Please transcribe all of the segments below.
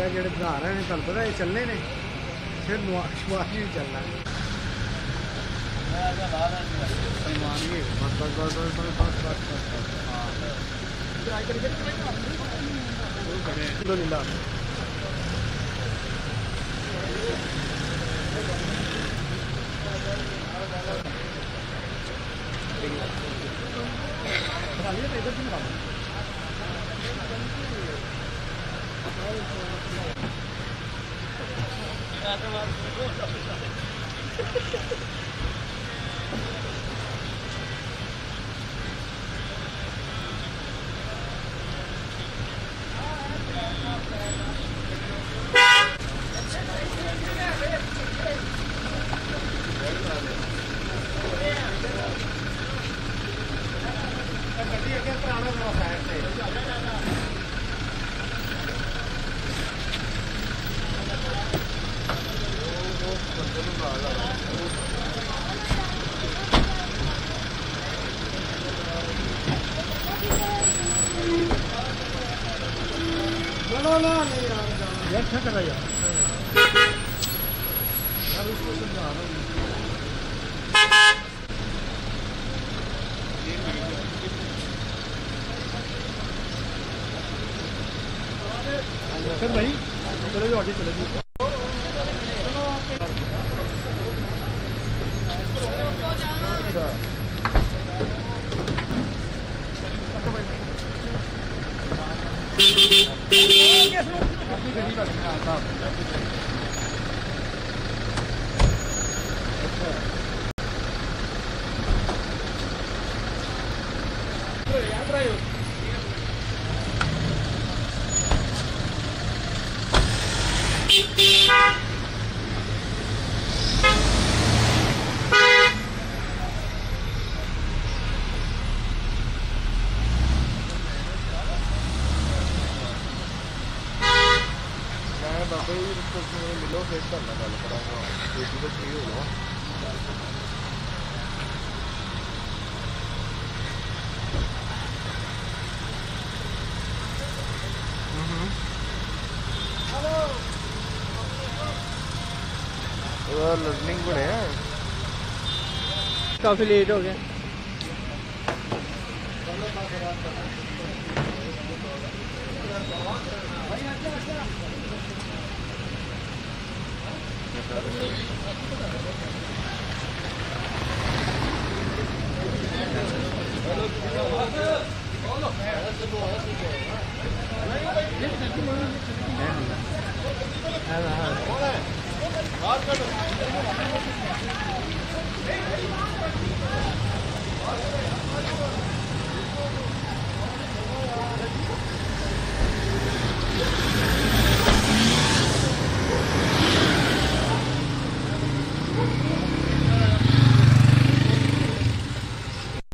है जो बना रहे हैं तुम पता ये चलने ने फिर नुआश भी चलना है यार क्या कर रहा है यार उसको समझा रहा हूँ सर भाई चलो जी ऑडियो चलो जी अपनी गड्डी का आता याद रहा बाबा जी मिलो फिर करना गल कराऊंगा बेटी तो फ्री हो जाओ लर्निंग बड़े हैं काफी लेट हो गया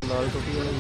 लाल टोपी वाला